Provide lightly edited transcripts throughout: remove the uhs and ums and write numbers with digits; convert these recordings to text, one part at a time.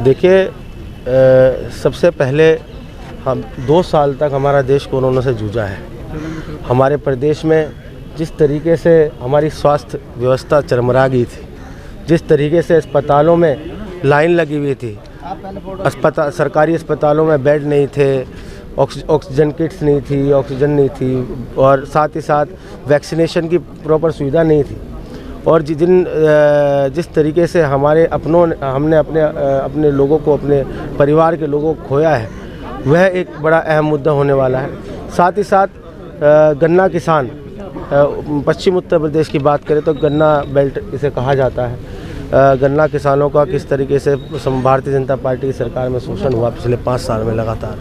देखिए, सबसे पहले हम 2 साल तक हमारा देश कोरोना से जूझा है। हमारे प्रदेश में जिस तरीके से हमारी स्वास्थ्य व्यवस्था चरमरा गई थी, जिस तरीके से अस्पतालों में लाइन लगी हुई थी, सरकारी अस्पतालों में बेड नहीं थे, ऑक्सीजन किट्स नहीं थी, ऑक्सीजन नहीं थी, और साथ ही साथ वैक्सीनेशन की प्रॉपर सुविधा नहीं थी। और जिस तरीके से हमने अपने लोगों को, अपने परिवार के लोगों को खोया है, वह एक बड़ा अहम मुद्दा होने वाला है। साथ ही साथ गन्ना किसान, पश्चिम उत्तर प्रदेश की बात करें तो गन्ना बेल्ट इसे कहा जाता है। गन्ना किसानों का किस तरीके से भारतीय जनता पार्टी की सरकार में शोषण हुआ पिछले 5 साल में लगातार।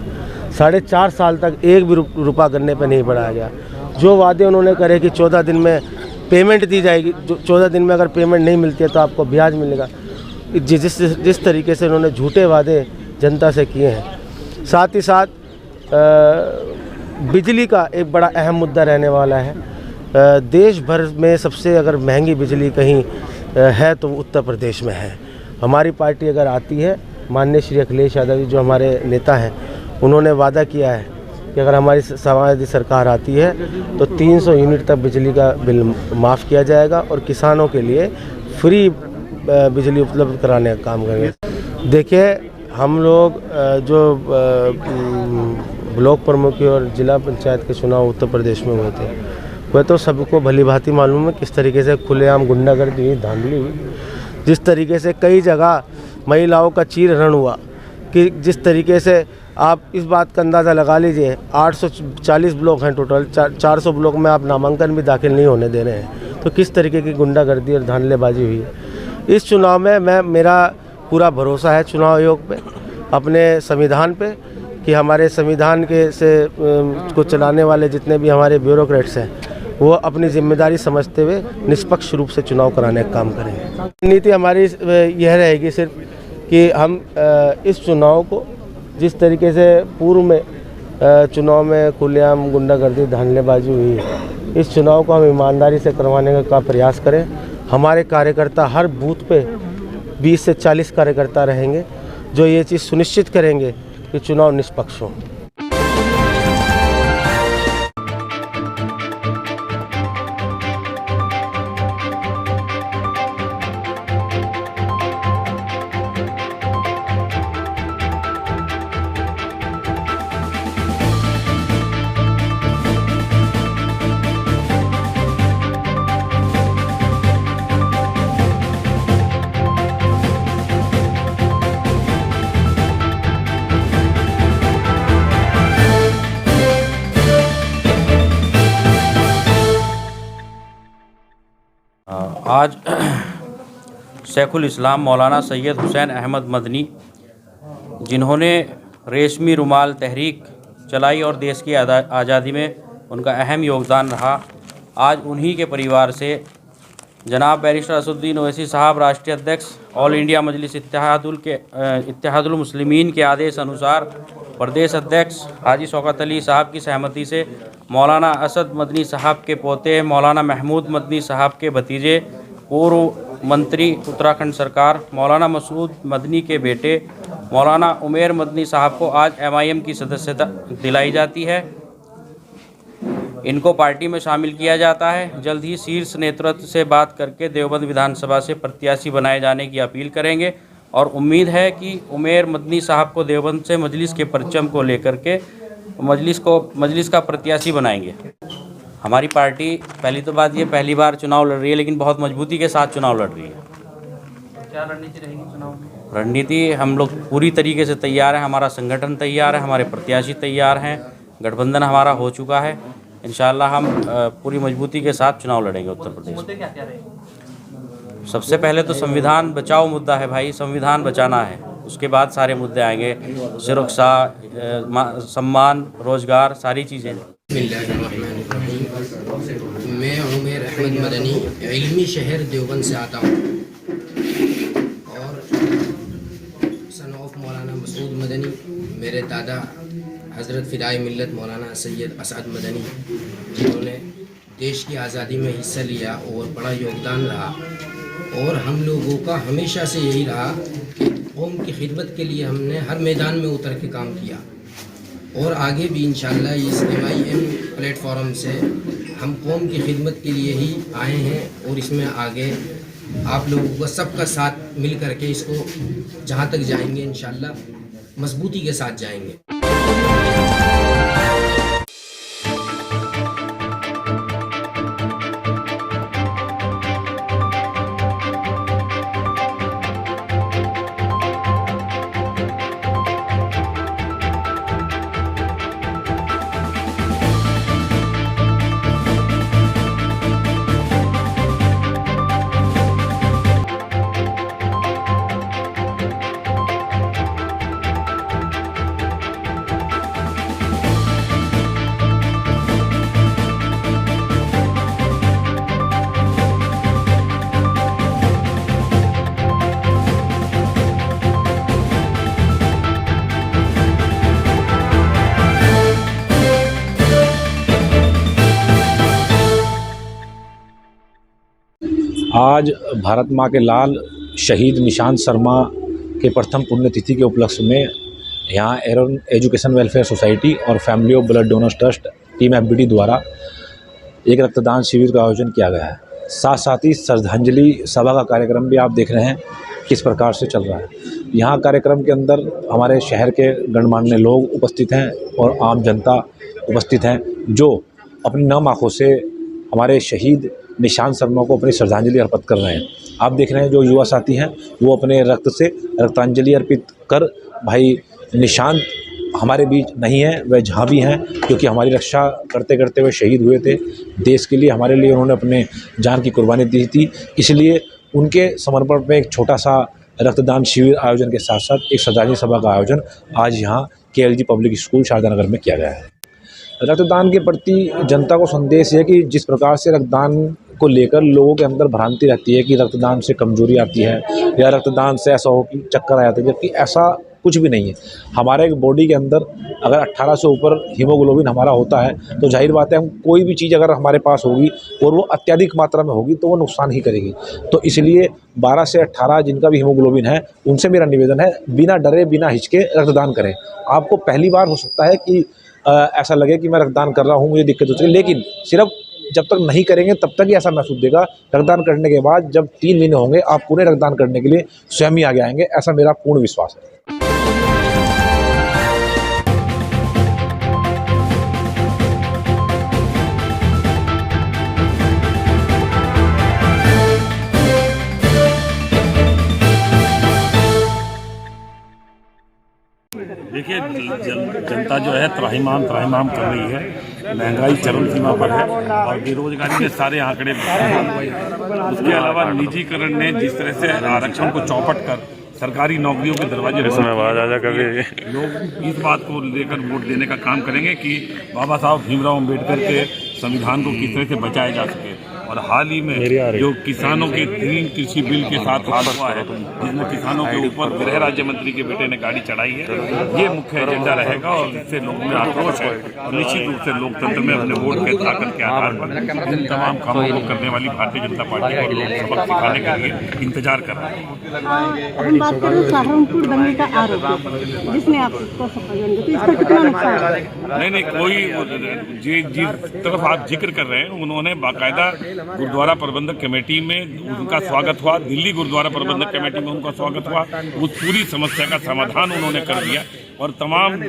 4.5 साल तक एक भी रुपया गन्ने पर नहीं बढ़ाया गया। जो वादे उन्होंने करे कि 14 दिन में पेमेंट दी जाएगी, 14 दिन में अगर पेमेंट नहीं मिलती है तो आपको ब्याज मिलेगा, जिस तरीके से उन्होंने झूठे वादे जनता से किए हैं। साथ ही साथ बिजली का एक बड़ा अहम मुद्दा रहने वाला है। देश भर में सबसे अगर महंगी बिजली कहीं है तो उत्तर प्रदेश में है। हमारी पार्टी अगर आती है, माननीय श्री अखिलेश यादव जी जो हमारे नेता हैं, उन्होंने वादा किया है कि अगर हमारी समाजवादी सरकार आती है तो 300 यूनिट तक बिजली का बिल माफ़ किया जाएगा और किसानों के लिए फ्री बिजली उपलब्ध कराने का काम करेंगे। देखिए, हम लोग जो ब्लॉक प्रमुख और जिला पंचायत के चुनाव उत्तर प्रदेश में हुए थे, वह तो सबको भली भांति मालूम है किस तरीके से खुलेआम गुंडागर्दी हुई, धांधली हुई, जिस तरीके से कई जगह महिलाओं का चीरहरण हुआ, कि जिस तरीके से आप इस बात का अंदाज़ा लगा लीजिए, 840 ब्लॉक हैं टोटल, 400 ब्लॉक में आप नामांकन भी दाखिल नहीं होने दे रहे हैं, तो किस तरीके की गुंडागर्दी और धांधलेबाजी हुई है। इस चुनाव में मेरा पूरा भरोसा है चुनाव आयोग पे, अपने संविधान पे, कि हमारे संविधान को चलाने वाले जितने भी हमारे ब्यूरोक्रेट्स हैं, वो अपनी जिम्मेदारी समझते हुए निष्पक्ष रूप से चुनाव कराने का काम करेंगे। नीति हमारी यह रहेगी सिर्फ कि हम इस चुनाव को जिस तरीके से पूर्व में चुनाव में खुलेआम गुंडागर्दी धांधलेबाजी हुई है, इस चुनाव को हम ईमानदारी से करवाने का प्रयास करें। हमारे कार्यकर्ता हर बूथ पे 20 से 40 कार्यकर्ता रहेंगे जो ये चीज़ सुनिश्चित करेंगे कि चुनाव निष्पक्ष हो। आज शेखुल इस्लाम मौलाना सैयद हुसैन अहमद मदनी, जिन्होंने रेशमी रुमाल तहरीक चलाई और देश की आज़ादी में उनका अहम योगदान रहा, आज उन्हीं के परिवार से जनाब बैरिस्टर असदुद्दीन ओवैसी साहब, राष्ट्रीय अध्यक्ष ऑल इंडिया मजलिस इत्तेहादुल मुस्लिमीन के आदेश अनुसार प्रदेश अध्यक्ष हाजी शौकत अली साहब की सहमति से मौलाना असद मदनी साहब के पोते मौलाना महमूद मदनी साहब के भतीजे, पूर्व मंत्री उत्तराखंड सरकार मौलाना मसूद मदनी के बेटे मौलाना उमेर मदनी साहब को आज MIM की सदस्यता दिलाई जाती है। इनको पार्टी में शामिल किया जाता है। जल्द ही शीर्ष नेतृत्व से बात करके देवबंद विधानसभा से प्रत्याशी बनाए जाने की अपील करेंगे और उम्मीद है कि उमेर मदनी साहब को देवबंद से मजलिस के परचम को लेकर के मजलिस का प्रत्याशी बनाएंगे। हमारी पार्टी, पहली तो बात ये, पहली बार चुनाव लड़ रही है, लेकिन बहुत मजबूती के साथ चुनाव लड़ रही है। क्या रणनीति रहेगी चुनाव में? रणनीति हम लोग पूरी तरीके से तैयार हैं, हमारा संगठन तैयार है, हमारे प्रत्याशी तैयार हैं, गठबंधन हमारा हो चुका है। इंशाअल्लाह हम पूरी मजबूती के साथ चुनाव लड़ेंगे उत्तर प्रदेश में। मुद्दे क्या क्या रहेंगे? सबसे पहले तो संविधान बचाओ मुद्दा है भाई, संविधान बचाना है। उसके बाद सारे मुद्दे आएंगे, सुरक्षा, सम्मान, रोजगार, सारी चीज़ें। मैं उमेर अहमद मदनी इल्मी शहर देवबंद से आता हूँ और सन ऑफ मौलाना मसूद मदनी, मेरे दादा हज़रत फ़िदाई मिल्लत मौलाना सैयद असद मदनी, जिन्होंने देश की आज़ादी में हिस्सा लिया और बड़ा योगदान रहा। और हम लोगों का हमेशा से यही रहा कि कौम की खिदमत के लिए हमने हर मैदान में उतर के काम किया और आगे भी इंशाअल्लाह इस MIM प्लेटफॉर्म से हम कौम की खिदमत के लिए ही आए हैं और इसमें आगे आप लोगों का सबका साथ मिल करके इसको जहाँ तक जाएंगे इंशाअल्लाह मजबूती के साथ जाएंगे। आज भारत माँ के लाल शहीद निशांत शर्मा के प्रथम पुण्यतिथि के उपलक्ष्य में यहाँ एरन एजुकेशन वेलफेयर सोसाइटी और family of blood donors trust team FBD द्वारा एक रक्तदान शिविर का आयोजन किया गया है। साथ साथ ही श्रद्धांजलि सभा का कार्यक्रम भी आप देख रहे हैं किस प्रकार से चल रहा है। यहाँ कार्यक्रम के अंदर हमारे शहर के गणमान्य लोग उपस्थित हैं और आम जनता उपस्थित हैं जो अपनी नम आँखों से हमारे शहीद निशांत शर्मा को अपनी श्रद्धांजलि अर्पित कर रहे हैं। आप देख रहे हैं जो युवा साथी हैं वो अपने रक्त से रक्तांजलि अर्पित कर, भाई निशांत हमारे बीच नहीं है, वह जहाँ भी हैं क्योंकि हमारी रक्षा करते करते वे शहीद हुए थे। देश के लिए हमारे लिए उन्होंने अपने जान की कुर्बानी दी थी, इसलिए उनके समर्पण में एक छोटा सा रक्तदान शिविर आयोजन के साथ साथ एक श्रद्धांजलि सभा का आयोजन आज यहाँ KLG पब्लिक स्कूल शारदानगर में किया गया है। रक्तदान के प्रति जनता को संदेश है कि जिस प्रकार से रक्तदान को लेकर लोगों के अंदर भ्रांति रहती है कि रक्तदान से कमजोरी आती है या रक्तदान से ऐसा हो कि चक्कर आ जाते हैं, जबकि ऐसा कुछ भी नहीं है। हमारे बॉडी के अंदर अगर 18 से ऊपर हीमोग्लोबिन हमारा होता है तो जाहिर बात है हम कोई भी चीज़ अगर हमारे पास होगी और वो अत्यधिक मात्रा में होगी तो वो नुकसान ही करेगी। तो इसलिए 12 से 18 जिनका भी हीमोग्लोबिन है उनसे मेरा निवेदन है, बिना डरे बिना हिचके रक्तदान करें। आपको पहली बार हो सकता है कि ऐसा लगे कि मैं रक्तदान कर रहा हूँ, मुझे दिक्कत होती है, लेकिन सिर्फ जब तक नहीं करेंगे तब तक ही ऐसा महसूस देगा। रक्तदान करने के बाद जब 3 महीने होंगे आप पूरे रक्तदान करने के लिए स्वयं ही आगे आएंगे, ऐसा मेरा पूर्ण विश्वास है। देखिए जनता जो है त्राहिमाम कर रही है, महंगाई चरम सीमा पर है और बेरोजगारी के सारे आंकड़े। उसके अलावा निजीकरण ने जिस तरह से आरक्षण को चौपट कर सरकारी नौकरियों के दरवाजे लोग इस बात को लेकर वोट देने का काम करेंगे कि बाबा साहब भीमराव अम्बेडकर के संविधान को किस तरह से बचाया जा सके। और हाल ही में जो किसानों के 3 कृषि बिल के साथ हाल हुआ है जिसमें किसानों के ऊपर गृह राज्य मंत्री के बेटे ने गाड़ी चढ़ाई है, ये मुख्य एजेंडा रहेगा और इससे लोगों में आक्रोश है और निश्चित रूप से लोकतंत्र में अपने वोट के ताकत के आधार पर इन तमाम कामों को करने वाली भारतीय जनता पार्टी को लोग सबक सिखाने के लिए इंतजार कर रहे हैं। हम बात करें सहारनपुर दंगे का आरोप जिसमें आप नहीं कोई जिस तरफ आप जिक्र कर रहे हैं उन्होंने बाकायदा गुरुद्वारा प्रबंधक कमेटी में उनका स्वागत हुआ, दिल्ली गुरुद्वारा प्रबंधक कमेटी में उनका स्वागत हुआ, उस पूरी समस्या का समाधान उन्होंने कर दिया और तमाम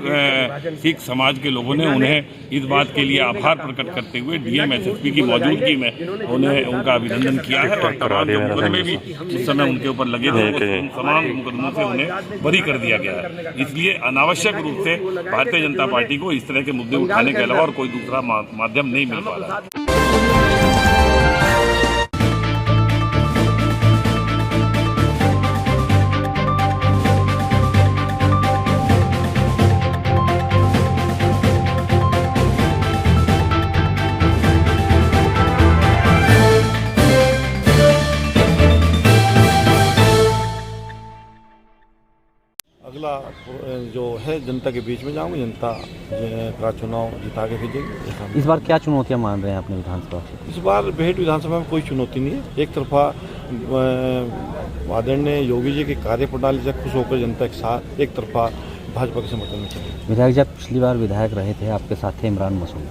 सिख समाज के लोगों ने उन्हें इस बात के लिए आभार प्रकट करते हुए DM SSP की मौजूदगी में उन्हें उनका अभिनंदन किया है और तमाम मुकदमे भी उस समय उनके ऊपर लगे थे, उन तमाम मुकदमों से उन्हें बरी कर दिया गया है। इसलिए अनावश्यक रूप से भारतीय जनता पार्टी को इस तरह के मुद्दे उठाने के अलावा और कोई दूसरा माध्यम नहीं मिल पा रहा। अगला जो है जनता के बीच में जाऊँगा, जनता का चुनाव जिता के भेजेंगे। इस बार क्या चुनौतियां मान रहे हैं अपने विधानसभा से? इस बार बेहट विधानसभा में कोई चुनौती नहीं है। एक तरफा आदरणीय योगी जी की कार्यप्रणाली से खुश होकर जनता के साथ, एक तरफा भाजपा के समर्थन में चले। विधायक जब पिछली बार विधायक रहे थे, आपके साथ थे इमरान मसूद,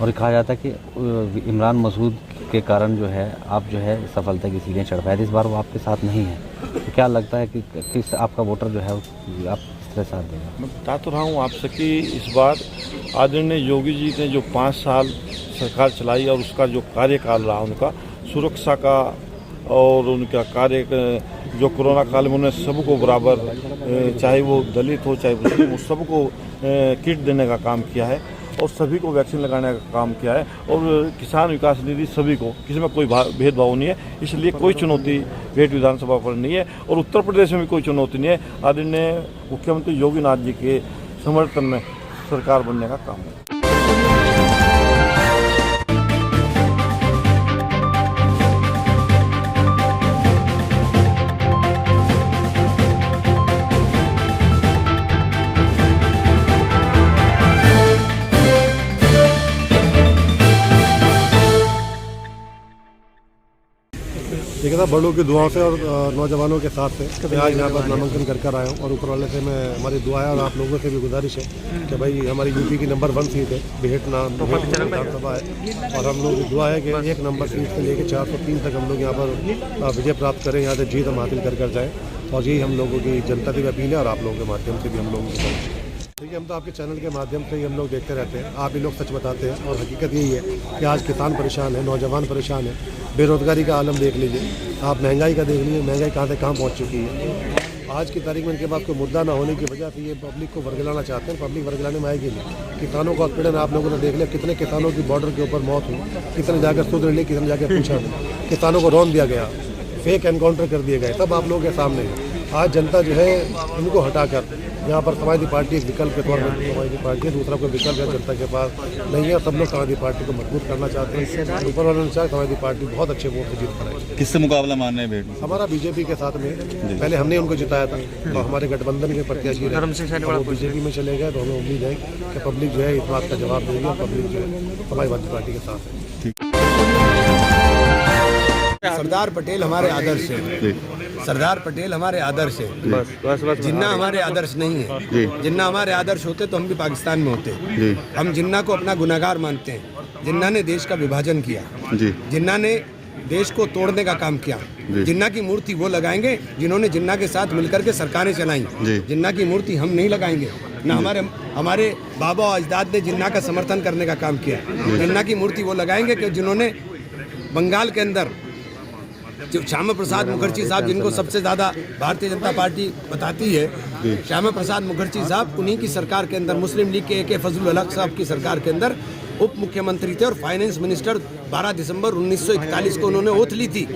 और कहा जाता है कि इमरान मसूद के कारण जो है आप जो है सफलता की सीढ़ियाँ चढ़ पाए थे। इस बार वो आपके साथ नहीं है, तो क्या लगता है कि किस आपका वोटर जो है आप किस तरह साथ देगा? मैं बता तो रहा हूँ आपसे कि इस बार आदरणीय योगी जी ने जो 5 साल सरकार चलाई और उसका जो कार्यकाल रहा, उनका सुरक्षा का और उनका कार्य जो कोरोना काल में उन्होंने सबको बराबर, चाहे वो दलित हो चाहे मुस्लिम हो, सबको किट देने का काम किया है और सभी को वैक्सीन लगाने का काम किया है और किसान विकास निधि सभी को, किसी में कोई भेदभाव नहीं है। इसलिए कोई चुनौती बेहट विधानसभा पर नहीं है और उत्तर प्रदेश में भी कोई चुनौती नहीं है। आदरणीय मुख्यमंत्री योगी नाथ जी के समर्थन में सरकार बनने का काम है। देखा था बड़ों की दुआओं से और नौजवानों के साथ से मैं आज यहाँ पर नामांकन कर आया हूँ और ऊपर वाले से मैं हमारी दुआ है और आप लोगों से भी गुजारिश है कि भाई हमारी यूपी की नंबर 1 सीट है, बेहट विधानसभा है और हम लोग की दुआ है कि 1 नंबर सीट से लेकर 403 तक हम लोग यहाँ पर विजय प्राप्त करें, यहाँ से जीत हम हासिल कर जाएँ और यही हम लोगों की जनता की अपील है और आप लोगों के माध्यम से भी हम लोगों की कोशिश है। देखिए, हम तो आपके चैनल के माध्यम से ही हम लोग देखते रहते हैं, आप ही लोग सच बताते हैं और हकीकत यही है कि आज किसान परेशान है, नौजवान परेशान है, बेरोजगारी का आलम देख लीजिए, आप महंगाई का देख लीजिए, महंगाई कहाँ से कहाँ पहुँच चुकी है। आज की तारीख में इनके पास कोई मुद्दा ना होने की वजह से ये पब्लिक को वर्गलाना चाहते हैं। पब्लिक वर्गलाने में आएगी नहीं। किसानों का उत्पीड़न आप लोगों ने देख लिया, कितने किसानों की बॉर्डर के ऊपर मौत हुई, कितने जाकर सुधर ली, कितने जाकर पूछा, किसानों को रौन दिया गया, फेक एनकाउंटर कर दिए गए, सब आप लोगों के सामने है। आज जनता जो है इनको हटाकर यहाँ पर समाजवादी पार्टी एक विकल्प के तौर पर समाजवादी पार्टी है, दूसरा कोई विकल्प है जनता के पास नहीं है। सब लोग समाजवादी पार्टी को मजबूत करना चाहते हैं। ऊपर वालों ने चाहे समाजवादी पार्टी बहुत अच्छे वोट से जीत कराई। किससे मुकाबला मान रहे हैं? हमारा बीजेपी के साथ में, पहले हमने उनको जिताया था तो हमारे गठबंधन के प्रत्याशी वो बीजेपी में चले गए, तो हमें उम्मीद है कि पब्लिक जो है इस बात का जवाब देगी और पब्लिक जो है समाजवादी पार्टी के साथ है। सरदार पटेल हमारे आदर्श है, सरदार पटेल हमारे आदर्श है। जिन्ना हमारे आदर्श नहीं है। जिन्ना हमारे आदर्श होते तो हम भी पाकिस्तान में होते। हम जिन्ना को अपना गुनाहगार मानते हैं। जिन्ना ने देश का विभाजन किया, जिन्ना ने देश को तोड़ने का काम किया। जिन्ना की मूर्ति वो लगाएंगे जिन्होंने जिन्ना के साथ मिलकर के सरकारें चलाई। जिन्ना की मूर्ति हम नहीं लगाएंगे, न हमारे बाबा और अजदाद ने जिन्ना का समर्थन करने का काम किया। जिन्ना की मूर्ति वो लगाएंगे कि जिन्होंने बंगाल के अंदर जो श्यामा प्रसाद मुखर्जी साहब, जिनको सबसे ज़्यादा भारतीय जनता पार्टी बताती है, श्यामा प्रसाद मुखर्जी साहब उन्हीं की सरकार के अंदर, मुस्लिम लीग के AK फजलुल हक साहब की सरकार के अंदर उप मुख्यमंत्री थे और फाइनेंस मिनिस्टर 12 दिसंबर 1941 को उन्होंने ओथ ली थी।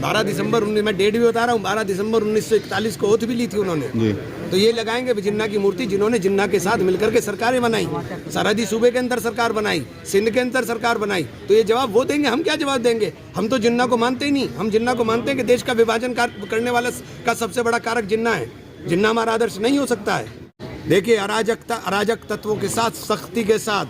12 दिसंबर मैं डेट भी बता रहा हूँ, 12 दिसंबर 1941 को ओथ भी ली थी उन्होंने। तो ये लगाएंगे जिन्ना की मूर्ति जिन्होंने जिन्ना के साथ मिलकर के सरकारें बनाई, सरहदी सूबे के अंदर सरकार बनाई, सिंध के अंदर सरकार बनाई। तो ये जवाब वो देंगे, हम क्या जवाब देंगे? हम तो जिन्ना को मानते ही नहीं। हम जिन्ना को मानते हैं कि देश का विभाजन करने वाला का सबसे बड़ा कारक जिन्ना है। जिन्ना हमारा आदर्श नहीं हो सकता है। देखिए, अराजक तत्वों के साथ सख्ती के साथ,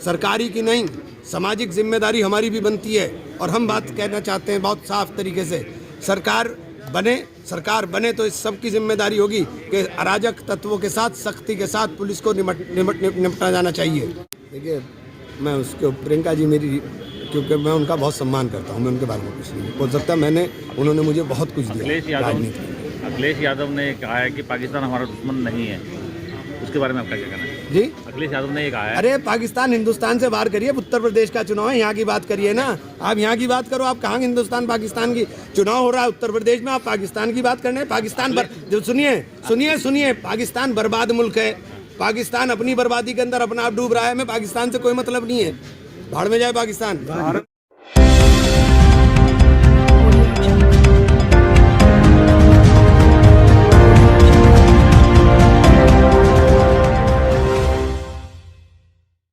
सरकारी की नहीं, सामाजिक जिम्मेदारी हमारी भी बनती है और हम बात कहना चाहते हैं बहुत साफ तरीके से, सरकार बने तो इस सब की जिम्मेदारी होगी कि अराजक तत्वों के साथ सख्ती के साथ पुलिस को निपटा जाना चाहिए। देखिए, मैं उसके प्रियंका जी मेरी, क्योंकि मैं उनका बहुत सम्मान करता हूँ, मैं उनके बारे में कुछ नहीं बोल सकता। उन्होंने मुझे बहुत कुछ दिया। अखिलेश यादव ने कहा है कि पाकिस्तान हमारा दुश्मन नहीं है, उसके बारे में आपका क्या कहना है? जी, अखिलेश यादव ने ये कहा है। अरे पाकिस्तान हिंदुस्तान से बाहर करिए, उत्तर प्रदेश का चुनाव है, यहाँ की बात करिए ना। आप यहाँ की बात करो, आप कहाँ हिंदुस्तान पाकिस्तान की चुनाव हो रहा है उत्तर प्रदेश में, आप पाकिस्तान की बात करने हैं। पाकिस्तान सुनिए, पाकिस्तान बर्बाद मुल्क है। पाकिस्तान अपनी बर्बादी के अंदर अपना आप डूब रहा है। हमें पाकिस्तान से कोई मतलब नहीं है, भाड़ में जाए पाकिस्तान।